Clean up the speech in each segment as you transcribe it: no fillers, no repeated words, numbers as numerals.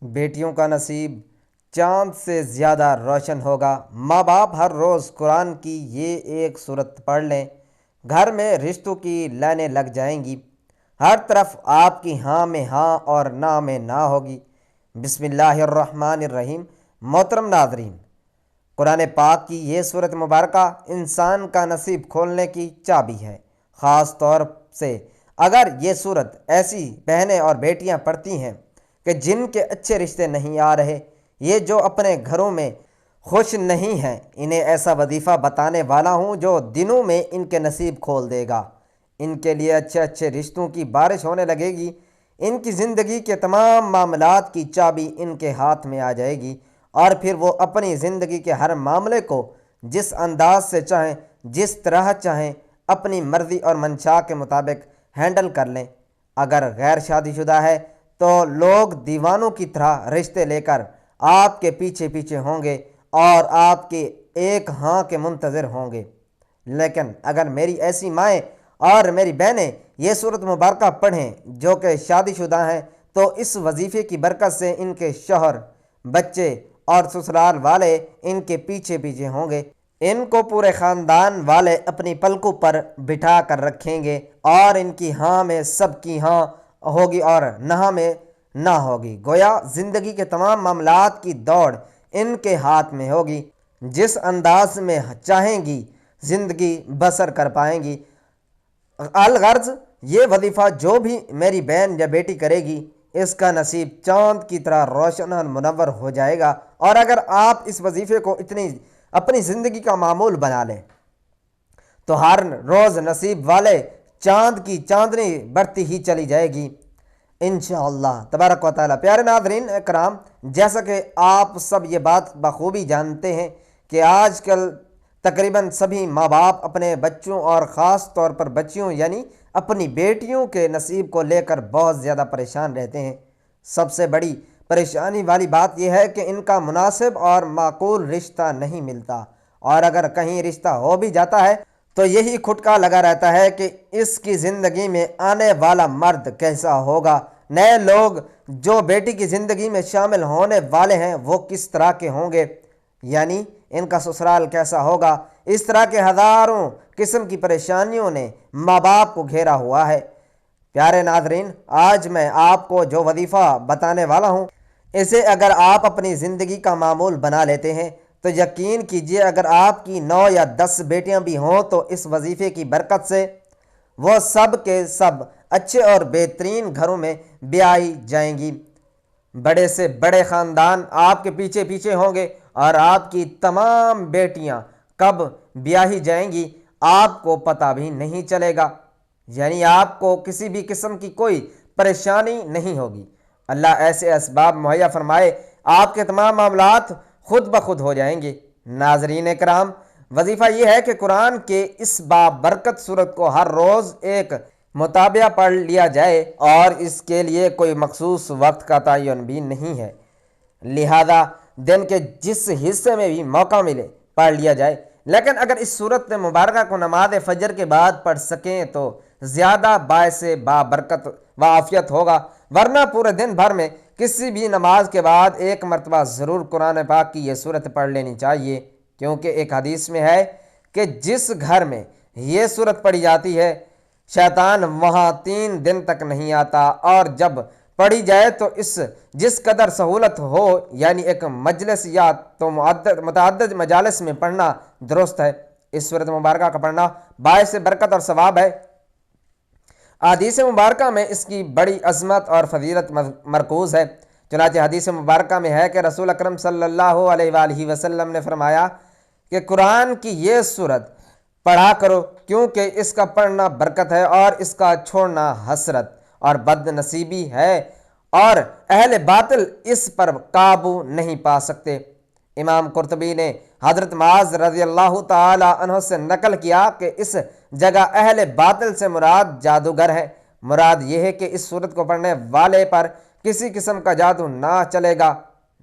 بیٹیوں کا نصیب چاند سے زیادہ روشن ہوگا۔ ماں باپ ہر روز قرآن کی یہ ایک صورت پڑھ لیں، گھر میں رشتوں کی لائنیں لگ جائیں گی، ہر طرف آپ کی ہاں میں ہاں اور نہ میں نہ ہوگی۔ بسم اللہ الرحمن الرحیم۔ محترم ناظرین، قرآن پاک کی یہ صورت مبارکہ انسان کا نصیب کھولنے کی چابی ہے۔ خاص طور سے اگر یہ صورت ایسی بہنیں اور بیٹیاں پڑھتی ہیں کہ جن کے اچھے رشتے نہیں آ رہے، یہ جو اپنے گھروں میں خوش نہیں ہیں، انہیں ایسا وظیفہ بتانے والا ہوں جو دنوں میں ان کے نصیب کھول دے گا۔ ان کے لیے اچھے اچھے رشتوں کی بارش ہونے لگے گی، ان کی زندگی کے تمام معاملات کی چابی ان کے ہاتھ میں آ جائے گی، اور پھر وہ اپنی زندگی کے ہر معاملے کو جس انداز سے چاہیں، جس طرح چاہیں، اپنی مرضی اور منشاء کے مطابق ہینڈل کر لیں۔ اگر غیر شادی شدہ ہے تو لوگ دیوانوں کی طرح رشتے لے کر آپ کے پیچھے پیچھے ہوں گے اور آپ کے ایک ہاں کے منتظر ہوں گے۔ لیکن اگر میری ایسی مائیں اور میری بہنیں یہ صورت مبارکہ پڑھیں جو کہ شادی شدہ ہیں، تو اس وظیفے کی برکت سے ان کے شوہر، بچے اور سسرال والے ان کے پیچھے پیچھے ہوں گے۔ ان کو پورے خاندان والے اپنی پلکوں پر بٹھا کر رکھیں گے، اور ان کی ہاں میں سب کی ہاں ہوگی اور نہ میں نہ ہوگی۔ گویا زندگی کے تمام معاملات کی دوڑ ان کے ہاتھ میں ہوگی، جس انداز میں چاہیں گی زندگی بسر کر پائیں گی۔ الغرض یہ وظیفہ جو بھی میری بہن یا بیٹی کرے گی، اس کا نصیب چاند کی طرح روشن اور منور ہو جائے گا۔ اور اگر آپ اس وظیفے کو اپنی زندگی کا معمول بنا لیں تو ہر روز نصیب والے چاند کی چاندنی بڑھتی ہی چلی جائے گی انشاءاللہ تبارک و تعالیٰ۔ پیارے ناظرین اکرام، جیسا کہ آپ سب یہ بات بخوبی جانتے ہیں کہ آج کل تقریباً سبھی ماں باپ اپنے بچوں اور خاص طور پر بچیوں یعنی اپنی بیٹیوں کے نصیب کو لے کر بہت زیادہ پریشان رہتے ہیں۔ سب سے بڑی پریشانی والی بات یہ ہے کہ ان کا مناسب اور معقول رشتہ نہیں ملتا، اور اگر کہیں رشتہ ہو بھی جاتا ہے تو یہی کھٹکا لگا رہتا ہے کہ اس کی زندگی میں آنے والا مرد کیسا ہوگا، نئے لوگ جو بیٹی کی زندگی میں شامل ہونے والے ہیں وہ کس طرح کے ہوں گے، یعنی ان کا سسرال کیسا ہوگا۔ اس طرح کے ہزاروں قسم کی پریشانیوں نے ماں باپ کو گھیرا ہوا ہے۔ پیارے ناظرین، آج میں آپ کو جو وظیفہ بتانے والا ہوں، اسے اگر آپ اپنی زندگی کا معمول بنا لیتے ہیں تو یقین کیجئے اگر آپ کی 9 یا 10 بیٹیاں بھی ہوں تو اس وظیفے کی برکت سے وہ سب کے سب اچھے اور بہترین گھروں میں بیائی جائیں گی۔ بڑے سے بڑے خاندان آپ کے پیچھے پیچھے ہوں گے، اور آپ کی تمام بیٹیاں کب بیاہی جائیں گی آپ کو پتہ بھی نہیں چلے گا، یعنی آپ کو کسی بھی قسم کی کوئی پریشانی نہیں ہوگی۔ اللہ ایسے اسباب مہیا فرمائے، آپ کے تمام معاملات خود بخود ہو جائیں گے۔ ناظرین کرام، وظیفہ یہ ہے کہ قرآن کے اس بابرکت صورت کو ہر روز ایک مطالعہ پڑھ لیا جائے، اور اس کے لیے کوئی مخصوص وقت کا تعین بھی نہیں ہے، لہذا دن کے جس حصے میں بھی موقع ملے پڑھ لیا جائے۔ لیکن اگر اس صورت مبارکہ کو نماز فجر کے بعد پڑھ سکیں تو زیادہ باعث بابرکت و عافیت ہوگا، ورنہ پورے دن بھر میں کسی بھی نماز کے بعد ایک مرتبہ ضرور قرآن پاک کی یہ صورت پڑھ لینی چاہیے، کیونکہ ایک حدیث میں ہے کہ جس گھر میں یہ صورت پڑھی جاتی ہے شیطان وہاں 3 دن تک نہیں آتا، اور جب پڑھی جائے تو جس قدر سہولت ہو، یعنی ایک مجلس یا تو متعدد مجالس میں پڑھنا درست ہے۔ اس صورت مبارکہ کا پڑھنا باعث برکت اور ثواب ہے۔ حدیث مبارکہ میں اس کی بڑی عظمت اور فضیلت مرکوز ہے۔ چنانچہ حدیث مبارکہ میں ہے کہ رسول اکرم صلی اللہ علیہ وآلہ وسلم نے فرمایا کہ قرآن کی یہ صورت پڑھا کرو، کیونکہ اس کا پڑھنا برکت ہے اور اس کا چھوڑنا حسرت اور بد نصیبی ہے، اور اہل باطل اس پر قابو نہیں پا سکتے۔ امام قرطبی نے حضرت معاذ رضی اللہ تعالی عنہ سے نقل کیا کہ اس جگہ اہل باطل سے مراد جادوگر ہے۔ مراد یہ ہے کہ اس صورت کو پڑھنے والے پر کسی قسم کا جادو نہ چلے گا۔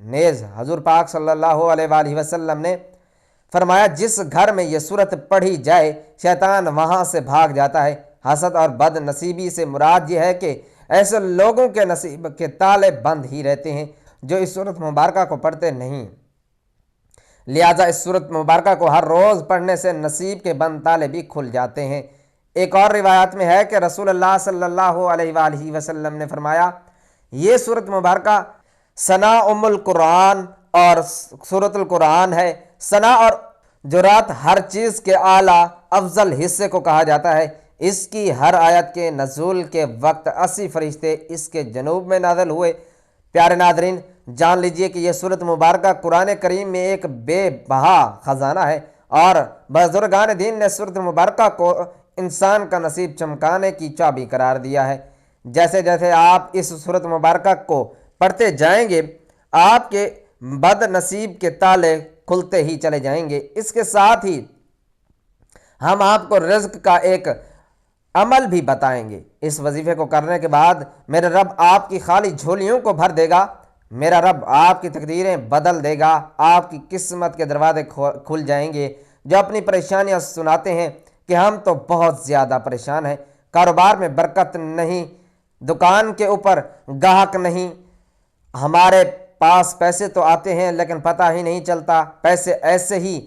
نیز حضور پاک صلی اللہ علیہ وآلہ وسلم نے فرمایا جس گھر میں یہ صورت پڑھی جائے شیطان وہاں سے بھاگ جاتا ہے۔ حسد اور بد نصیبی سے مراد یہ ہے کہ ایسے لوگوں کے نصیب کے تالے بند ہی رہتے ہیں جو اس صورت مبارکہ کو پڑھتے نہیں۔ لہٰذا اس صورت مبارکہ کو ہر روز پڑھنے سے نصیب کے بند تالے بھی کھل جاتے ہیں۔ ایک اور روایت میں ہے کہ رسول اللہ صلی اللہ علیہ وآلہ وسلم نے فرمایا، یہ صورت مبارکہ ثنا القرآن اور سورۃ القرآن ہے۔ ثنا اور جرات ہر چیز کے اعلیٰ افضل حصے کو کہا جاتا ہے۔ اس کی ہر آیت کے نزول کے وقت 80 فرشتے اس کے جنوب میں نازل ہوئے۔ پیارے ناظرین، جان لیجئے کہ یہ صورت مبارکہ قرآن کریم میں ایک بے بہا خزانہ ہے، اور بزرگان دین نے صورت مبارکہ کو انسان کا نصیب چمکانے کی چابی قرار دیا ہے۔ جیسے جیسے آپ اس صورت مبارکہ کو پڑھتے جائیں گے، آپ کے بد نصیب کے تالے کھلتے ہی چلے جائیں گے۔ اس کے ساتھ ہی ہم آپ کو رزق کا ایک عمل بھی بتائیں گے۔ اس وظیفے کو کرنے کے بعد میرے رب آپ کی خالی جھولیوں کو بھر دے گا، میرا رب آپ کی تقدیریں بدل دے گا، آپ کی قسمت کے دروازے کھل جائیں گے۔ جو اپنی پریشانیاں سناتے ہیں کہ ہم تو بہت زیادہ پریشان ہیں، کاروبار میں برکت نہیں، دکان کے اوپر گاہک نہیں، ہمارے پاس پیسے تو آتے ہیں لیکن پتہ ہی نہیں چلتا، پیسے ایسے ہی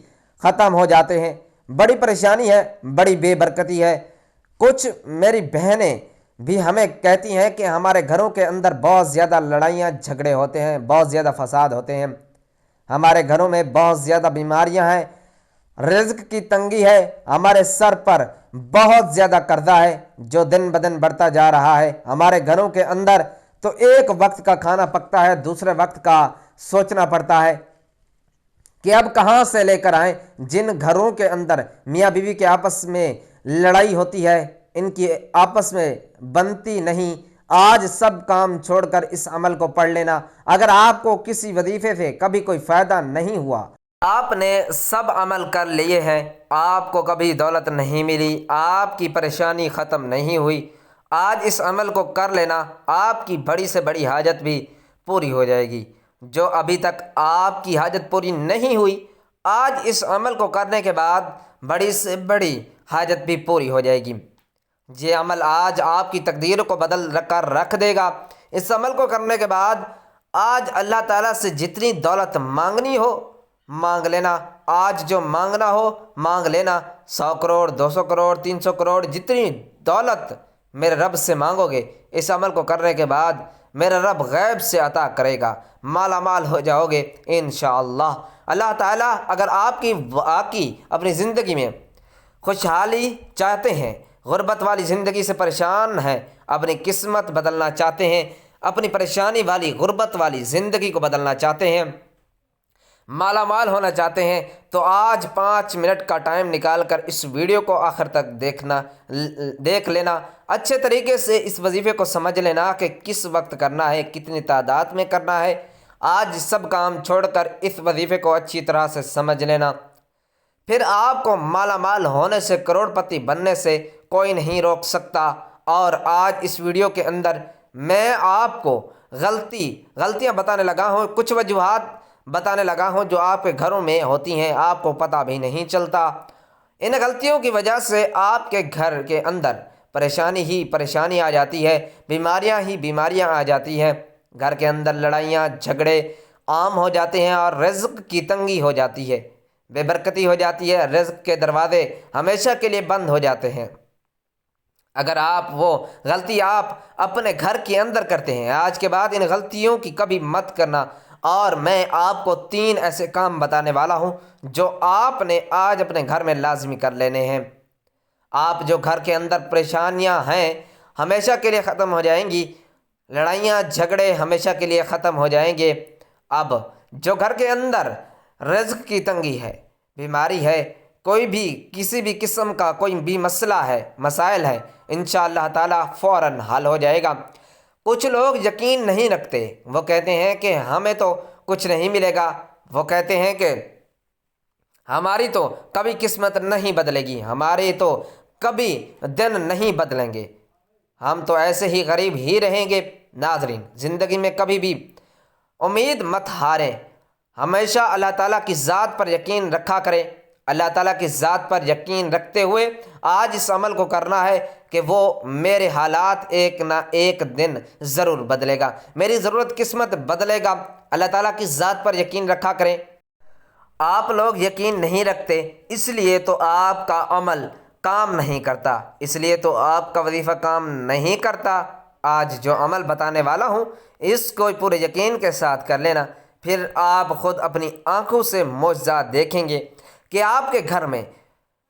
ختم ہو جاتے ہیں، بڑی پریشانی ہے، بڑی بے برکتی ہے۔ کچھ میری بہنیں بھی ہمیں کہتی ہیں کہ ہمارے گھروں کے اندر بہت زیادہ لڑائیاں جھگڑے ہوتے ہیں، بہت زیادہ فساد ہوتے ہیں، ہمارے گھروں میں بہت زیادہ بیماریاں ہیں، رزق کی تنگی ہے، ہمارے سر پر بہت زیادہ قرضہ ہے جو دن بدن بڑھتا جا رہا ہے، ہمارے گھروں کے اندر تو ایک وقت کا کھانا پکتا ہے، دوسرے وقت کا سوچنا پڑتا ہے کہ اب کہاں سے لے کر آئیں۔ جن گھروں کے اندر میاں بیوی کے آپس میں لڑائی ہوتی ہے، ان کی آپس میں بنتی نہیں، آج سب کام چھوڑ کر اس عمل کو پڑھ لینا۔ اگر آپ کو کسی وظیفے سے کبھی کوئی فائدہ نہیں ہوا، آپ نے سب عمل کر لیے ہیں، آپ کو کبھی دولت نہیں ملی، آپ کی پریشانی ختم نہیں ہوئی، آج اس عمل کو کر لینا، آپ کی بڑی سے بڑی حاجت بھی پوری ہو جائے گی۔ جو ابھی تک آپ کی حاجت پوری نہیں ہوئی، آج اس عمل کو کرنے کے بعد بڑی سے بڑی حاجت بھی پوری ہو جائے گی۔ یہ عمل آج آپ کی تقدیر کو بدل کر رکھ دے گا۔ اس عمل کو کرنے کے بعد آج اللہ تعالیٰ سے جتنی دولت مانگنی ہو مانگ لینا، آج جو مانگنا ہو مانگ لینا، 100 کروڑ، 200 کروڑ، 300 کروڑ، جتنی دولت میرے رب سے مانگو گے، اس عمل کو کرنے کے بعد میرا رب غیب سے عطا کرے گا، مالا مال ہو جاؤ گے انشاءاللہ۔ اللہ تعالیٰ اگر آپ کی واقعی اپنی زندگی میں خوشحالی چاہتے ہیں، غربت والی زندگی سے پریشان ہیں، اپنی قسمت بدلنا چاہتے ہیں، اپنی پریشانی والی غربت والی زندگی کو بدلنا چاہتے ہیں، مالا مال ہونا چاہتے ہیں، تو آج 5 منٹ کا ٹائم نکال کر اس ویڈیو کو آخر تک دیکھ لینا، اچھے طریقے سے اس وظیفے کو سمجھ لینا کہ کس وقت کرنا ہے، کتنی تعداد میں کرنا ہے۔ آج سب کام چھوڑ کر اس وظیفے کو اچھی طرح سے سمجھ لینا، پھر آپ کو مالا مال ہونے سے، کروڑ پتی بننے سے کوئی نہیں روک سکتا۔ اور آج اس ویڈیو کے اندر میں آپ کو غلطیاں بتانے لگا ہوں، کچھ وجوہات بتانے لگا ہوں جو آپ کے گھروں میں ہوتی ہیں، آپ کو پتہ بھی نہیں چلتا۔ ان غلطیوں کی وجہ سے آپ کے گھر کے اندر پریشانی ہی پریشانی آ جاتی ہے، بیماریاں ہی بیماریاں آ جاتی ہیں، گھر کے اندر لڑائیاں جھگڑے عام ہو جاتے ہیں، اور رزق کی تنگی ہو جاتی ہے، بے برکتی ہو جاتی ہے، رزق کے دروازے ہمیشہ کے لیے بند ہو جاتے ہیں۔ اگر وہ غلطی آپ اپنے گھر کے اندر کرتے ہیں، آج کے بعد ان غلطیوں کی کبھی مت کرنا، اور میں آپ کو 3 ایسے کام بتانے والا ہوں جو آپ نے آج اپنے گھر میں لازمی کر لینے ہیں۔ آپ جو گھر کے اندر پریشانیاں ہیں ہمیشہ کے لیے ختم ہو جائیں گی، لڑائیاں جھگڑے ہمیشہ کے لیے ختم ہو جائیں گے۔ اب جو گھر کے اندر رزق کی تنگی ہے، بیماری ہے، کوئی بھی کسی بھی قسم کا کوئی بھی مسئلہ ہے، مسائل ہے، انشاءاللہ تعالیٰ فوراً حل ہو جائے گا۔ کچھ لوگ یقین نہیں رکھتے، وہ کہتے ہیں کہ ہمیں تو کچھ نہیں ملے گا، وہ کہتے ہیں کہ ہماری تو کبھی قسمت نہیں بدلے گی، ہمارے تو کبھی دن نہیں بدلیں گے، ہم تو ایسے ہی غریب ہی رہیں گے۔ ناظرین، زندگی میں کبھی بھی امید مت ہاریں، ہمیشہ اللہ تعالیٰ کی ذات پر یقین رکھا کریں۔ اللہ تعالیٰ کی ذات پر یقین رکھتے ہوئے آج اس عمل کو کرنا ہے کہ وہ میرے حالات ایک نہ ایک دن ضرور بدلے گا، میری ضرورت قسمت بدلے گا، اللہ تعالیٰ کی ذات پر یقین رکھا کریں۔ آپ لوگ یقین نہیں رکھتے، اس لیے تو آپ کا عمل کام نہیں کرتا، اس لیے تو آپ کا وظیفہ کام نہیں کرتا۔ آج جو عمل بتانے والا ہوں اس کو پورے یقین کے ساتھ کر لینا، پھر آپ خود اپنی آنکھوں سے معجزات دیکھیں گے کہ آپ کے گھر میں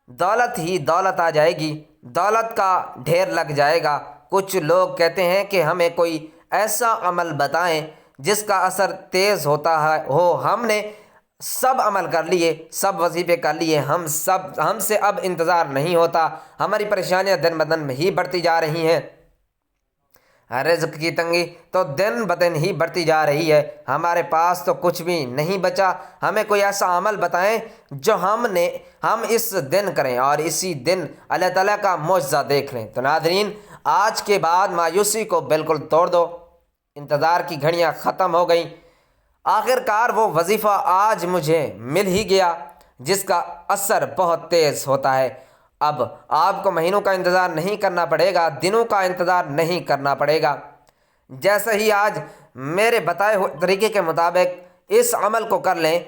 دولت ہی دولت آ جائے گی، دولت کا ڈھیر لگ جائے گا۔ کچھ لوگ کہتے ہیں کہ ہمیں کوئی ایسا عمل بتائیں جس کا اثر تیز ہوتا ہو۔ ہم نے سب عمل کر لیے، سب وظیفے کر لیے، ہم سے اب انتظار نہیں ہوتا، ہماری پریشانیاں دن بدن ہی بڑھتی جا رہی ہیں، رزق کی تنگی تو دن بدن ہی بڑھتی جا رہی ہے، ہمارے پاس تو کچھ بھی نہیں بچا، ہمیں کوئی ایسا عمل بتائیں جو ہم اس دن کریں اور اسی دن اللہ تعالیٰ کا معجزہ دیکھ لیں۔ تو ناظرین، آج کے بعد مایوسی کو بالکل توڑ دو، انتظار کی گھڑیاں ختم ہو گئیں، آخر کار وہ وظیفہ آج مجھے مل ہی گیا جس کا اثر بہت تیز ہوتا ہے۔ اب آپ کو مہینوں کا انتظار نہیں کرنا پڑے گا، دنوں کا انتظار نہیں کرنا پڑے گا۔ جیسے ہی آج میرے بتائے ہوئے طریقے کے مطابق اس عمل کو کر لیں،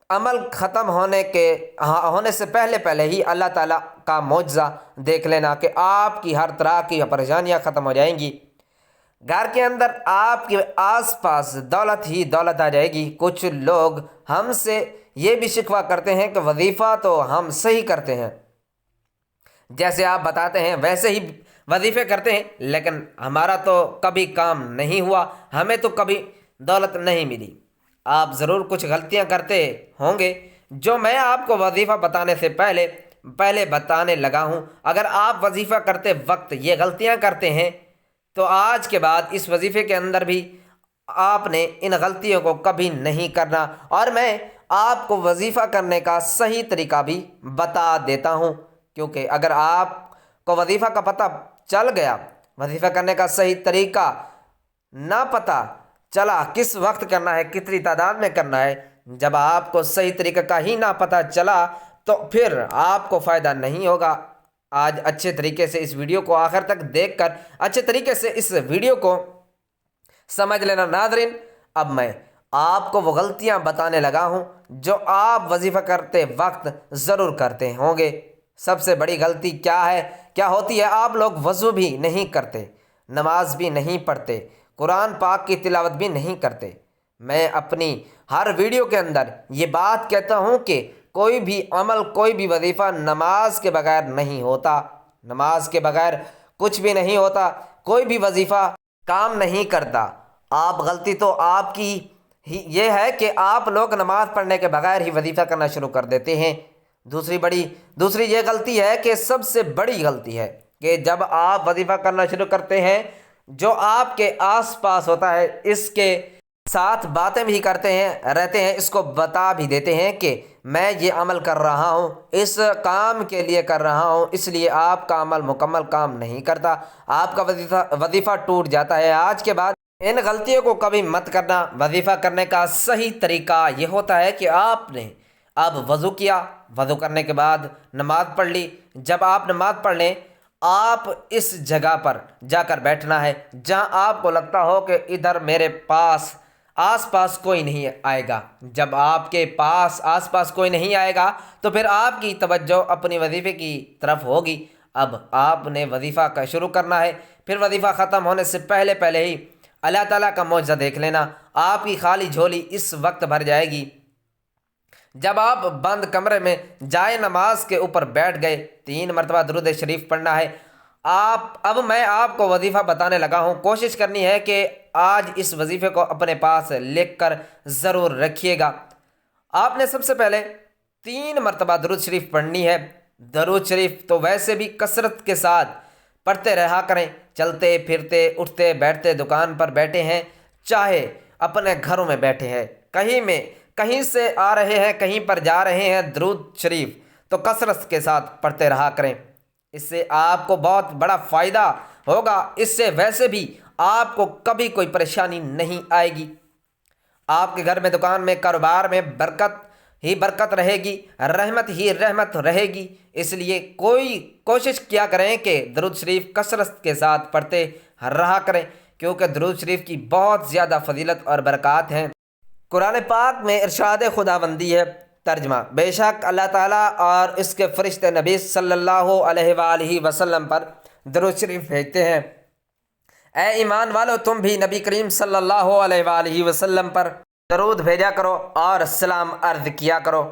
عمل ختم ہونے سے پہلے ہی اللہ تعالیٰ کا معجزہ دیکھ لینا کہ آپ کی ہر طرح کی پریشانیاں ختم ہو جائیں گی۔ گھر کے اندر آپ کے آس پاس دولت ہی دولت آ جائے گی۔ کچھ لوگ ہم سے یہ بھی شکوہ کرتے ہیں کہ وظیفہ تو ہم صحیح کرتے ہیں، جیسے آپ بتاتے ہیں ویسے ہی وظیفے کرتے ہیں، لیکن ہمارا تو کبھی کام نہیں ہوا، ہمیں تو کبھی دولت نہیں ملی۔ آپ ضرور کچھ غلطیاں کرتے ہوں گے جو میں آپ کو وظیفہ بتانے سے پہلے بتانے لگا ہوں۔ اگر آپ وظیفہ کرتے وقت یہ غلطیاں کرتے ہیں تو آج کے بعد اس وظیفے کے اندر بھی آپ نے ان غلطیوں کو کبھی نہیں کرنا، اور میں آپ کو وظیفہ کرنے کا صحیح طریقہ بھی بتا دیتا ہوں، کیونکہ اگر آپ کو وظیفہ کا پتہ چل گیا، وظیفہ کرنے کا صحیح طریقہ نہ پتہ چلا کس وقت کرنا ہے، کتنی تعداد میں کرنا ہے، جب آپ کو صحیح طریقہ کا ہی نہ پتہ چلا تو پھر آپ کو فائدہ نہیں ہوگا۔ آج اچھے طریقے سے اس ویڈیو کو آخر تک دیکھ کر اچھے طریقے سے اس ویڈیو کو سمجھ لینا۔ ناظرین، اب میں آپ کو وہ غلطیاں بتانے لگا ہوں جو آپ وظیفہ کرتے وقت ضرور کرتے ہوں گے۔ سب سے بڑی غلطی کیا ہوتی ہے؟ آپ لوگ وضو بھی نہیں کرتے، نماز بھی نہیں پڑھتے، قرآن پاک کی تلاوت بھی نہیں کرتے۔ میں اپنی ہر ویڈیو کے اندر یہ بات کہتا ہوں کہ کوئی بھی عمل، کوئی بھی وظیفہ نماز کے بغیر نہیں ہوتا، نماز کے بغیر کچھ بھی نہیں ہوتا، کوئی بھی وظیفہ کام نہیں کرتا۔ غلطی تو آپ کی یہ ہے کہ آپ لوگ نماز پڑھنے کے بغیر ہی وظیفہ کرنا شروع کر دیتے ہیں۔ دوسری یہ غلطی ہے کہ سب سے بڑی غلطی ہے کہ جب آپ وظیفہ کرنا شروع کرتے ہیں، جو آپ کے آس پاس ہوتا ہے اس کے ساتھ باتیں بھی رہتے ہیں، اس کو بتا بھی دیتے ہیں کہ میں یہ عمل کر رہا ہوں، اس کام کے لیے کر رہا ہوں، اس لیے آپ کا عمل مکمل کام نہیں کرتا، آپ کا وظیفہ ٹوٹ جاتا ہے۔ آج کے بعد ان غلطیوں کو کبھی مت کرنا۔ وظیفہ کرنے کا صحیح طریقہ یہ ہوتا ہے کہ آپ نے اب وضو کیا، وضو کرنے کے بعد نماز پڑھ لی۔ جب آپ نماز پڑھ لیں، آپ اس جگہ پر جا کر بیٹھنا ہے جہاں آپ کو لگتا ہو کہ ادھر میرے آس پاس کوئی نہیں آئے گا۔ جب آپ کے آس پاس کوئی نہیں آئے گا تو پھر آپ کی توجہ اپنی وظیفے کی طرف ہوگی۔ اب آپ نے وظیفہ کا شروع کرنا ہے، پھر وظیفہ ختم ہونے سے پہلے ہی اللہ تعالیٰ کا معجزہ دیکھ لینا۔ آپ کی خالی جھولی اس وقت بھر جائے گی جب آپ بند کمرے میں جائے نماز کے اوپر بیٹھ گئے، 3 مرتبہ درود شریف پڑھنا ہے۔ اب میں آپ کو وظیفہ بتانے لگا ہوں، کوشش کرنی ہے کہ آج اس وظیفے کو اپنے پاس لکھ کر ضرور رکھیے گا۔ آپ نے سب سے پہلے 3 مرتبہ درود شریف پڑھنی ہے۔ درود شریف تو ویسے بھی کثرت کے ساتھ پڑھتے رہا کریں، چلتے پھرتے، اٹھتے بیٹھتے، دکان پر بیٹھے ہیں، چاہے اپنے گھروں میں بیٹھے ہیں، کہیں سے آ رہے ہیں، کہیں پر جا رہے ہیں، درود شریف تو کثرت کے ساتھ پڑھتے رہا کریں۔ اس سے آپ کو بہت بڑا فائدہ ہوگا، اس سے ویسے بھی آپ کو کبھی کوئی پریشانی نہیں آئے گی۔ آپ کے گھر میں، دکان میں، کاروبار میں برکت ہی برکت رہے گی، رحمت ہی رحمت رہے گی۔ اس لیے کوشش کیا کریں کہ درود شریف کثرت کے ساتھ پڑھتے رہا کریں، کیونکہ درود شریف کی بہت زیادہ فضیلت اور برکات ہیں۔ قرآن پاک میں ارشاد خداوندی ہے، ترجمہ: بے شک اللہ تعالیٰ اور اس کے فرشتے نبی صلی اللہ علیہ وآلہ وسلم پر درود شریف بھیجتے ہیں۔ اے ایمان والو، تم بھی نبی کریم صلی اللہ علیہ وآلہ وسلم پر درود بھیجا کرو اور سلام عرض کیا کرو۔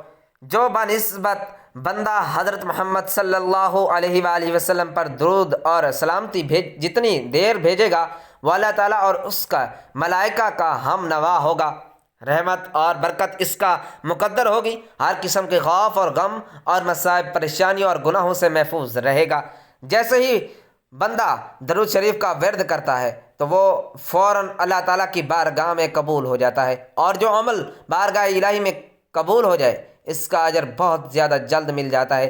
جو بنسبت بندہ حضرت محمد صلی اللہ علیہ وآلہ وسلم پر درود اور سلامتی جتنی دیر بھیجے گا، وہ اللہ تعالیٰ اور اس کا ملائکہ کا ہم نوا ہوگا۔ رحمت اور برکت اس کا مقدر ہوگی، ہر قسم کے خوف اور غم اور مصائب، پریشانیوں اور گناہوں سے محفوظ رہے گا۔ جیسے ہی بندہ درود شریف کا ورد کرتا ہے تو وہ فوراً اللہ تعالیٰ کی بارگاہ میں قبول ہو جاتا ہے، اور جو عمل بارگاہ الہی میں قبول ہو جائے اس کا اجر بہت زیادہ جلد مل جاتا ہے۔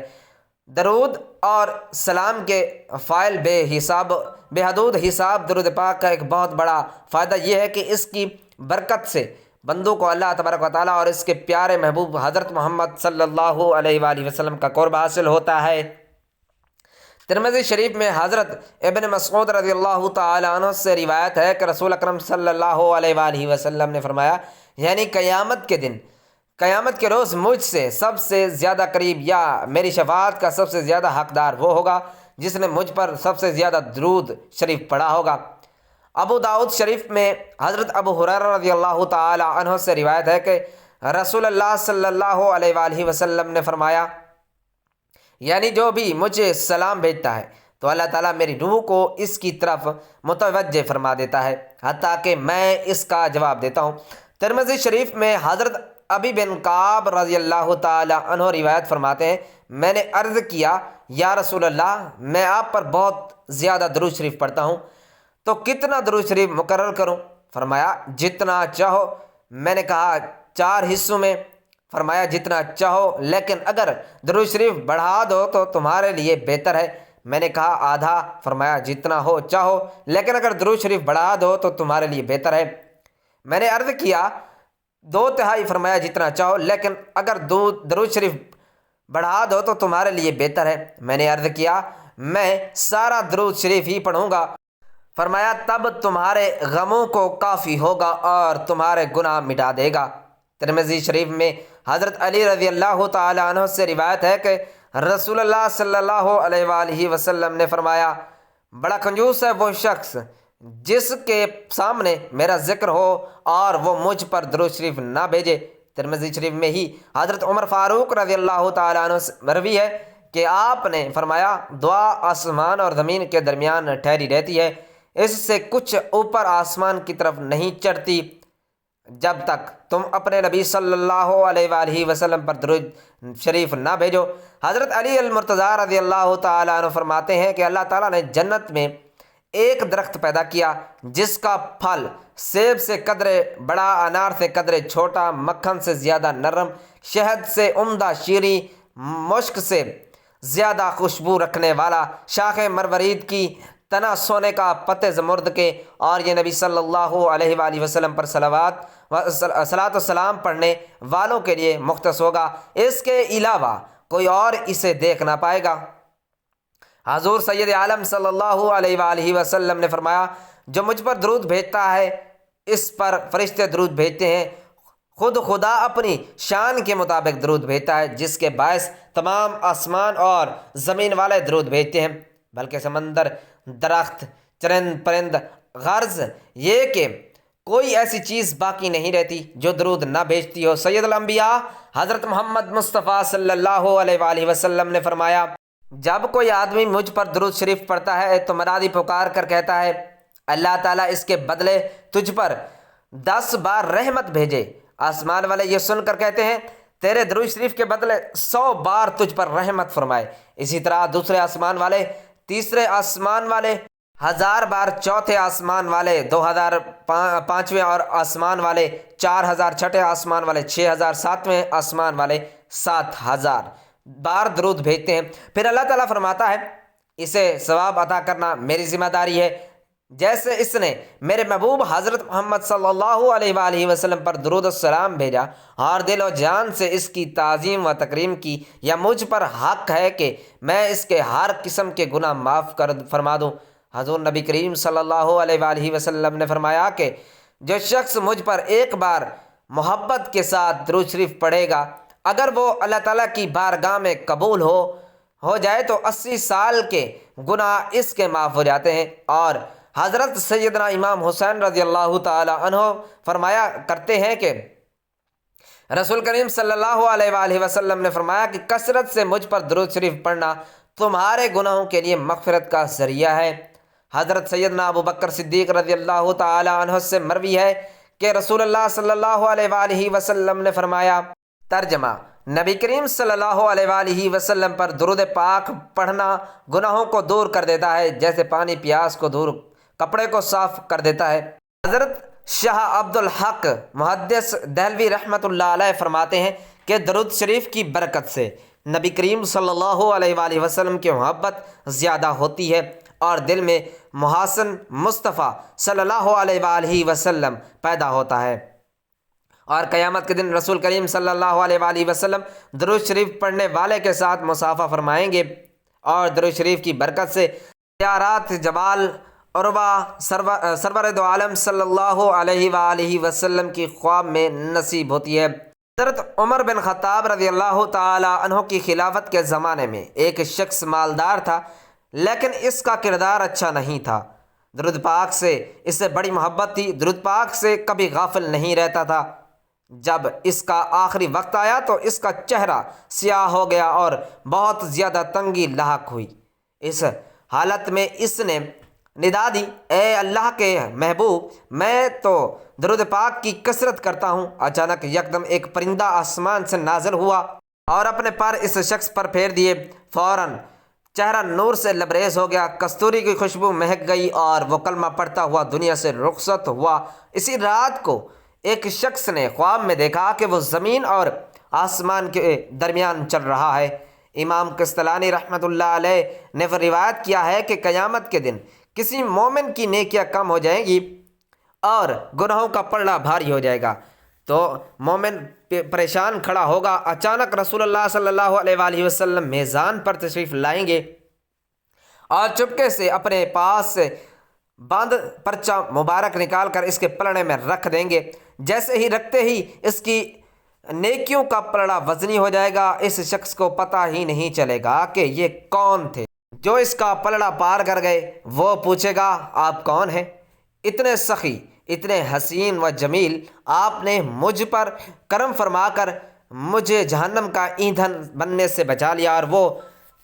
درود اور سلام کے فائل بے حدود حساب درود پاک کا ایک بہت بڑا فائدہ یہ ہے کہ اس کی برکت سے بندوں کو اللہ تبارک و تعالیٰ اور اس کے پیارے محبوب حضرت محمد صلی اللہ علیہ وآلہ وسلم کا قرب حاصل ہوتا ہے۔ ترمذی شریف میں حضرت ابن مسعود رضی اللہ تعالی عنہ سے روایت ہے کہ رسول اکرم صلی اللہ علیہ وآلہ وسلم نے فرمایا، یعنی قیامت کے روز مجھ سے سب سے زیادہ قریب یا میری شفاعت کا سب سے زیادہ حقدار وہ ہوگا جس نے مجھ پر سب سے زیادہ درود شریف پڑھا ہوگا۔ ابو داؤد شریف میں حضرت ابو ہریرہ رضی اللہ تعالی عنہ سے روایت ہے کہ رسول اللہ صلی اللہ علیہ وآلہ وسلم نے فرمایا، یعنی جو بھی مجھے سلام بھیجتا ہے تو اللہ تعالیٰ میری روح کو اس کی طرف متوجہ فرما دیتا ہے حتیٰ کہ میں اس کا جواب دیتا ہوں۔ ترمذی شریف میں حضرت ابی بن کعب رضی اللہ تعالی عنہ روایت فرماتے ہیں، میں نے عرض کیا، یا رسول اللہ، میں آپ پر بہت زیادہ درود شریف پڑھتا ہوں، تو کتنا درود شریف مقرر کروں؟ فرمایا جتنا چاہو۔ میں نے کہا 4 حصوں میں؟ فرمایا جتنا چاہو، لیکن اگر درود شریف بڑھا دو تو تمہارے لیے بہتر ہے۔ میں نے کہا آدھا؟ فرمایا جتنا ہو چاہو، لیکن اگر درود شریف بڑھا دو تو تمہارے لیے بہتر ہے۔ میں نے عرض کیا 2/3؟ فرمایا جتنا چاہو، لیکن اگر درود شریف بڑھا دو تو تمہارے لیے بہتر ہے۔ میں نے عرض کیا میں سارا درود شریف ہی پڑھوں گا۔ فرمایا تب تمہارے غموں کو کافی ہوگا اور تمہارے گناہ مٹا دے گا۔ ترمذی شریف میں حضرت علی رضی اللہ تعالی عنہ سے روایت ہے کہ رسول اللہ صلی اللہ علیہ وآلہ وسلم نے فرمایا، بڑا کنجوس ہے وہ شخص جس کے سامنے میرا ذکر ہو اور وہ مجھ پر درود شریف نہ بھیجے۔ ترمذی شریف میں ہی حضرت عمر فاروق رضی اللہ تعالی عنہ سے مروی ہے کہ آپ نے فرمایا، دعا آسمان اور زمین کے درمیان ٹھہری رہتی ہے، اس سے کچھ اوپر آسمان کی طرف نہیں چڑھتی جب تک تم اپنے نبی صلی اللہ علیہ وآلہ وسلم پر درود شریف نہ بھیجو۔ حضرت علی المرتضیٰ رضی اللہ تعالیٰ عنہ فرماتے ہیں کہ اللہ تعالیٰ نے جنت میں ایک درخت پیدا کیا جس کا پھل سیب سے قدرے بڑا، انار سے قدرے چھوٹا، مکھن سے زیادہ نرم، شہد سے عمدہ شیریں، مشک سے زیادہ خوشبو رکھنے والا، شاخ مروارید کی، تنا سونے کا، پتے زمرد کے، اور یہ نبی صلی اللہ علیہ وآلہ وسلم پر صلوات و سلام پڑھنے والوں کے لیے مختص ہوگا، اس کے علاوہ کوئی اور اسے دیکھ نہ پائے گا۔ حضور سید عالم صلی اللہ علیہ وآلہ وسلم نے فرمایا، جو مجھ پر درود بھیجتا ہے اس پر فرشتے درود بھیجتے ہیں، خود خدا اپنی شان کے مطابق درود بھیجتا ہے، جس کے باعث تمام آسمان اور زمین والے درود بھیجتے ہیں، بلکہ سمندر، درخت، چرند پرند، غرض یہ کہ کوئی ایسی چیز باقی نہیں رہتی جو درود نہ بھیجتی ہو۔ سید الانبیاء حضرت محمد مصطفیٰ صلی اللہ علیہ وآلہ وسلم نے فرمایا، جب کوئی آدمی مجھ پر درود شریف پڑھتا ہے تو منادی پکار کر کہتا ہے، اللہ تعالیٰ اس کے بدلے تجھ پر 10 بار رحمت بھیجے۔ آسمان والے یہ سن کر کہتے ہیں، تیرے درود شریف کے بدلے 100 بار تجھ پر رحمت فرمائے۔ اسی طرح دوسرے آسمان والے، تیسرے آسمان والے 1000 بار، چوتھے آسمان والے 2000، پانچویں اور آسمان والے 4000، چھٹے آسمان والے 6000، ساتویں آسمان والے 7000 بار درود بھیجتے ہیں۔ پھر اللہ تعالیٰ فرماتا ہے، اسے ثواب عطا کرنا میری ذمہ داری ہے، جیسے اس نے میرے محبوب حضرت محمد صلی اللہ علیہ وآلہ وسلم پر درود السلام بھیجا اور دل و جان سے اس کی تعظیم و تکریم کی، یا مجھ پر حق ہے کہ میں اس کے ہر قسم کے گناہ معاف فرما دوں۔ حضور نبی کریم صلی اللہ علیہ وآلہ وسلم نے فرمایا کہ جو شخص مجھ پر ایک بار محبت کے ساتھ درود شریف پڑھے گا، اگر وہ اللہ تعالیٰ کی بارگاہ میں قبول ہو جائے تو 80 سال کے گناہ اس کے معاف ہو جاتے ہیں۔ اور حضرت سیدنا امام حسین رضی اللہ تعالی عنہ فرمایا کرتے ہیں کہ رسول کریم صلی اللہ علیہ وآلہ وسلم نے فرمایا کہ کثرت سے مجھ پر درود شریف پڑھنا تمہارے گناہوں کے لیے مغفرت کا ذریعہ ہے۔ حضرت سیدنا ابو بکر صدیق رضی اللہ تعالی عنہ سے مروی ہے کہ رسول اللہ صلی اللہ علیہ وآلہ وسلم نے فرمایا، ترجمہ: نبی کریم صلی اللہ علیہ وآلہ وسلم پر درود پاک پڑھنا گناہوں کو دور کر دیتا ہے جیسے پانی پیاس کو دور کپڑے کو صاف کر دیتا ہے۔ حضرت شاہ عبد الحق محدث دہلوی رحمۃ اللہ علیہ فرماتے ہیں کہ درود شریف کی برکت سے نبی کریم صلی اللہ علیہ وآلہ وسلم کی محبت زیادہ ہوتی ہے اور دل میں محاسن مصطفیٰ صلی اللہ علیہ وآلہ وسلم پیدا ہوتا ہے، اور قیامت کے دن رسول کریم صلی اللہ علیہ وآلہ وسلم درود شریف پڑھنے والے کے ساتھ مصافحہ فرمائیں گے، اور درود شریف کی برکت سے زیارات جبال عروا سرور دو عالم صلی اللہ علیہ وآلہ وسلم کی خواب میں نصیب ہوتی ہے۔ حضرت عمر بن خطاب رضی اللہ تعالی عنہ کی خلافت کے زمانے میں ایک شخص مالدار تھا، لیکن اس کا کردار اچھا نہیں تھا۔ درود پاک سے اس سے بڑی محبت تھی، درود پاک سے کبھی غافل نہیں رہتا تھا۔ جب اس کا آخری وقت آیا تو اس کا چہرہ سیاہ ہو گیا اور بہت زیادہ تنگی لاحق ہوئی۔ اس حالت میں اس نے ندا دی، اے اللہ کے محبوب، میں تو درود پاک کی کثرت کرتا ہوں۔ اچانک یکدم ایک پرندہ آسمان سے نازل ہوا اور اپنے پر اس شخص پر پھیر دیے، فوراً چہرہ نور سے لبریز ہو گیا، کستوری کی خوشبو مہک گئی اور وہ کلمہ پڑھتا ہوا دنیا سے رخصت ہوا۔ اسی رات کو ایک شخص نے خواب میں دیکھا کہ وہ زمین اور آسمان کے درمیان چل رہا ہے۔ امام قسطلانی رحمۃ اللہ علیہ نے روایت کیا ہے کہ قیامت کے دن کسی مومن کی نیکیاں کم ہو جائیں گی اور گناہوں کا پلڑا بھاری ہو جائے گا تو مومن پریشان کھڑا ہوگا۔ اچانک رسول اللہ صلی اللہ علیہ وآلہ وسلم میزان پر تشریف لائیں گے اور چپکے سے اپنے پاس سے بند پرچہ مبارک نکال کر اس کے پلڑے میں رکھ دیں گے۔ جیسے ہی رکھتے ہی اس کی نیکیوں کا پلڑا وزنی ہو جائے گا، اس شخص کو پتہ ہی نہیں چلے گا کہ یہ کون تھے جو اس کا پلڑا پار کر گئے۔ وہ پوچھے گا، آپ کون ہیں؟ اتنے سخی، اتنے حسین و جمیل، آپ نے مجھ پر کرم فرما کر مجھے جہنم کا ایندھن بننے سے بچا لیا، اور وہ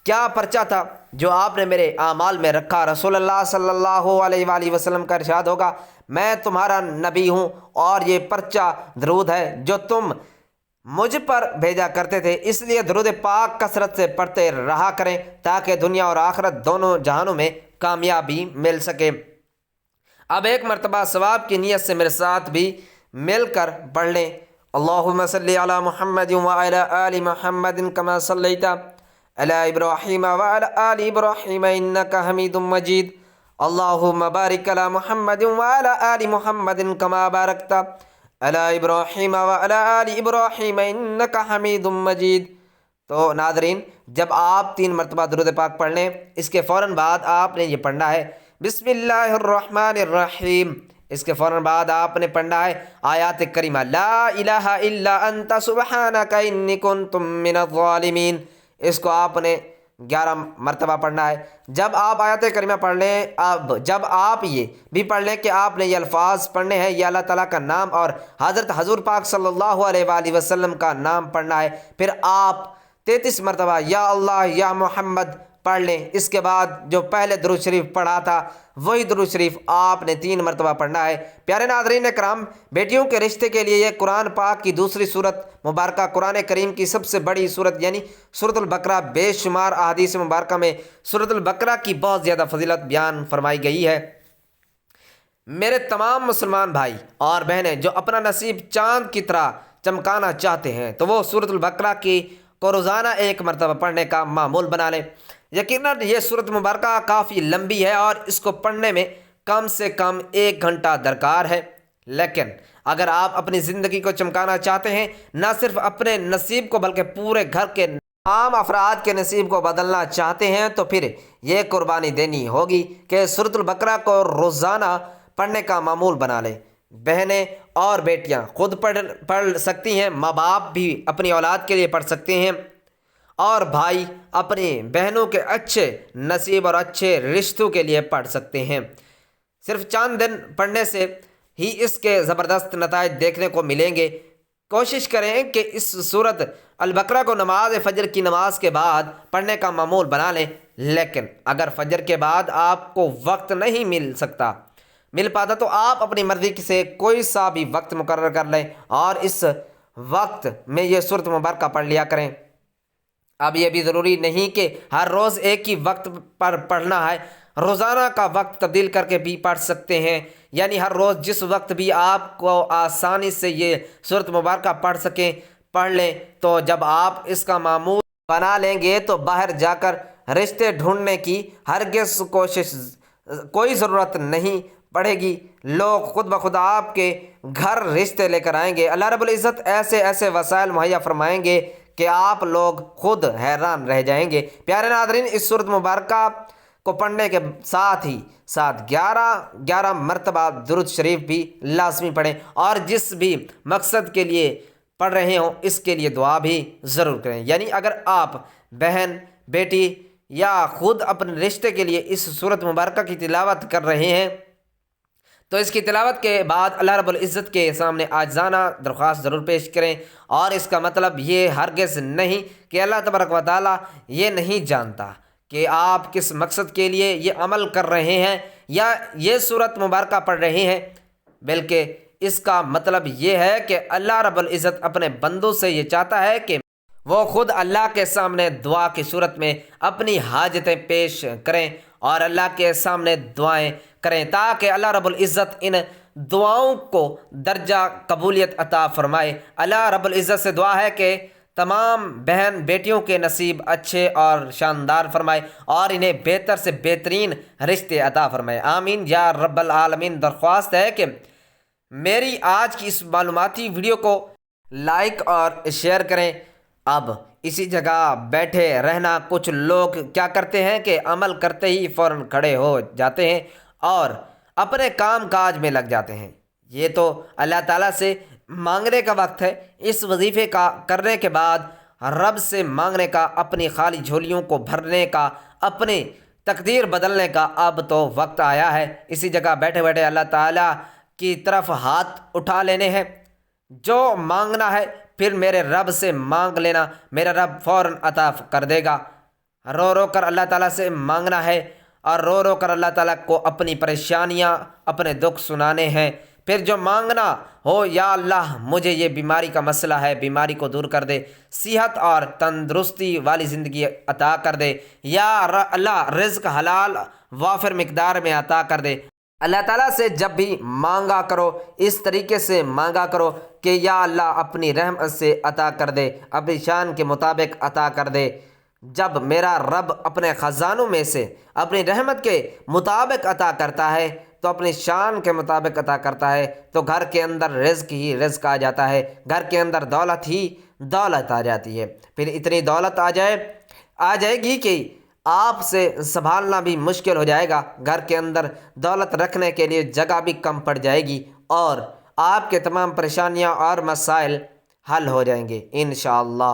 کیا پرچہ تھا جو آپ نے میرے اعمال میں رکھا؟ رسول اللہ صلی اللہ علیہ وآلہ وسلم کا ارشاد ہوگا، میں تمہارا نبی ہوں اور یہ پرچہ درود ہے جو تم مجھ پر بھیجا کرتے تھے، اس لیے درود پاک کثرت سے پڑھتے رہا کریں تاکہ دنیا اور آخرت دونوں جہانوں میں کامیابی مل سکے۔ اب ایک مرتبہ ثواب کی نیت سے میرے ساتھ بھی مل کر پڑھ لیں۔ اللہم صلی علی محمد وعلی آل محمد کما صلیت علی ابراہیم وعلی آل ابراہیم انک حمید مجید۔ اللہم بارک علی محمد وعلی آل محمد کما بارکت علی ابراہیم وعلی آل ابراہیم انک حمید مجید۔ تو ناظرین، جب آپ 3 مرتبہ درود پاک پڑھ لیں، اس کے فوراً بعد آپ نے یہ پڑھنا ہے بسم اللہ الرحمن الرحیم۔ اس کے فوراً بعد آپ نے پڑھنا ہے آیات کریمہ لا الہ الا انت سبحانک انی کنت من الظالمین۔ اس کو آپ نے 11 مرتبہ پڑھنا ہے۔ جب آپ آیات کریمہ پڑھ لیں، جب آپ یہ بھی پڑھ لیں کہ آپ نے یہ الفاظ پڑھنے ہیں، یہ اللہ تعالیٰ کا نام اور حضرت حضور پاک صلی اللہ علیہ وآلہ وسلم کا نام پڑھنا ہے، پھر آپ 33 مرتبہ یا اللہ یا محمد پڑھ لیں۔ اس کے بعد جو پہلے درود شریف پڑھا تھا وہی درود شریف آپ نے 3 مرتبہ پڑھنا ہے۔ پیارے ناظرین کرام، بیٹیوں کے رشتے کے لیے یہ قرآن پاک کی دوسری صورت مبارکہ، قرآن کریم کی سب سے بڑی صورت یعنی سورۃ البقرہ، بے شمار احادیث مبارکہ میں سورۃ البقرہ کی بہت زیادہ فضیلت بیان فرمائی گئی ہے۔ میرے تمام مسلمان بھائی اور بہنیں جو اپنا نصیب چاند کی طرح چمکانا چاہتے ہیں تو وہ سورۃ البقرہ کی کو روزانہ 1 مرتبہ پڑھنے کا معمول بنا لیں۔ یقیناً یہ سورۃ مبارکہ کافی لمبی ہے اور اس کو پڑھنے میں کم سے کم 1 گھنٹہ درکار ہے، لیکن اگر آپ اپنی زندگی کو چمکانا چاہتے ہیں، نہ صرف اپنے نصیب کو بلکہ پورے گھر کے تمام افراد کے نصیب کو بدلنا چاہتے ہیں، تو پھر یہ قربانی دینی ہوگی کہ سورۃ البقرہ کو روزانہ پڑھنے کا معمول بنا لیں۔ بہنیں اور بیٹیاں خود پڑھ سکتی ہیں، ماں باپ بھی اپنی اولاد کے لیے پڑھ سکتے ہیں، اور بھائی اپنی بہنوں کے اچھے نصیب اور اچھے رشتوں کے لیے پڑھ سکتے ہیں۔ صرف چند دن پڑھنے سے ہی اس کے زبردست نتائج دیکھنے کو ملیں گے۔ کوشش کریں کہ اس سورت البقرہ کو نماز فجر کی نماز کے بعد پڑھنے کا معمول بنا لیں، لیکن اگر فجر کے بعد آپ کو وقت نہیں مل پاتا تو آپ اپنی مرضی سے کوئی سا بھی وقت مقرر کر لیں اور اس وقت میں یہ سورت مبارکہ پڑھ لیا کریں۔ اب یہ بھی ضروری نہیں کہ ہر روز ایک ہی وقت پر پڑھنا ہے، روزانہ کا وقت تبدیل کر کے بھی پڑھ سکتے ہیں، یعنی ہر روز جس وقت بھی آپ کو آسانی سے یہ سورت مبارکہ پڑھ سکیں پڑھ لیں۔ تو جب آپ اس کا معمول بنا لیں گے تو باہر جا کر رشتے ڈھونڈنے کی ہرگز کوئی ضرورت نہیں پڑے گی، لوگ خود بخود آپ کے گھر رشتے لے کر آئیں گے۔ اللہ رب العزت ایسے ایسے وسائل مہیا فرمائیں گے کہ آپ لوگ خود حیران رہ جائیں گے۔ پیارے ناظرین، اس سورت مبارکہ کو پڑھنے کے ساتھ ہی 11 مرتبہ درود شریف بھی لازمی پڑھیں، اور جس بھی مقصد کے لیے پڑھ رہے ہوں اس کے لیے دعا بھی ضرور کریں۔ یعنی اگر آپ بہن، بیٹی یا خود اپنے رشتے کے لیے اس سورت مبارکہ کی تلاوت کر رہے ہیں تو اس کی تلاوت کے بعد اللہ رب العزت کے سامنے عاجزانہ درخواست ضرور پیش کریں، اور اس کا مطلب یہ ہرگز نہیں کہ اللہ تبارک و تعالیٰ یہ نہیں جانتا کہ آپ کس مقصد کے لیے یہ عمل کر رہے ہیں یا یہ سورت مبارکہ پڑھ رہے ہیں، بلکہ اس کا مطلب یہ ہے کہ اللہ رب العزت اپنے بندوں سے یہ چاہتا ہے کہ وہ خود اللہ کے سامنے دعا کی صورت میں اپنی حاجتیں پیش کریں اور اللہ کے سامنے دعائیں کریں، تاکہ اللہ رب العزت ان دعاؤں کو درجہ قبولیت عطا فرمائے۔ اللہ رب العزت سے دعا ہے کہ تمام بہن بیٹیوں کے نصیب اچھے اور شاندار فرمائے اور انہیں بہتر سے بہترین رشتے عطا فرمائے، آمین یا رب العالمین۔ درخواست ہے کہ میری آج کی اس معلوماتی ویڈیو کو لائک اور شیئر کریں۔ اب اسی جگہ بیٹھے رہنا، کچھ لوگ کیا کرتے ہیں کہ عمل کرتے ہی فوراً کھڑے ہو جاتے ہیں اور اپنے کام کاج میں لگ جاتے ہیں۔ یہ تو اللہ تعالیٰ سے مانگنے کا وقت ہے، اس وظیفے کا کرنے کے بعد رب سے مانگنے کا، اپنی خالی جھولیوں کو بھرنے کا، اپنی تقدیر بدلنے کا اب تو وقت آیا ہے۔ اسی جگہ بیٹھے بیٹھے اللہ تعالیٰ کی طرف ہاتھ اٹھا لینے ہیں، جو مانگنا ہے پھر میرے رب سے مانگ لینا، میرا رب فوراً عطا کر دے گا۔ رو رو کر اللہ تعالیٰ سے مانگنا ہے اور رو رو کر اللہ تعالیٰ کو اپنی پریشانیاں، اپنے دکھ سنانے ہیں۔ پھر جو مانگنا ہو، یا اللہ مجھے یہ بیماری کا مسئلہ ہے، بیماری کو دور کر دے، صحت اور تندرستی والی زندگی عطا کر دے، یا اللہ رزق حلال وافر مقدار میں عطا کر دے۔ اللہ تعالیٰ سے جب بھی مانگا کرو اس طریقے سے مانگا کرو کہ یا اللہ اپنی رحمت سے عطا کر دے، اپنی شان کے مطابق عطا کر دے۔ جب میرا رب اپنے خزانوں میں سے اپنی رحمت کے مطابق عطا کرتا ہے تو اپنی شان کے مطابق عطا کرتا ہے، تو گھر کے اندر رزق ہی رزق آ جاتا ہے، گھر کے اندر دولت ہی دولت آ جاتی ہے۔ پھر اتنی دولت آ جائے گی کہ آپ سے سنبھالنا بھی مشکل ہو جائے گا، گھر کے اندر دولت رکھنے کے لیے جگہ بھی کم پڑ جائے گی، اور آپ کے تمام پریشانیاں اور مسائل حل ہو جائیں گے انشاءاللہ۔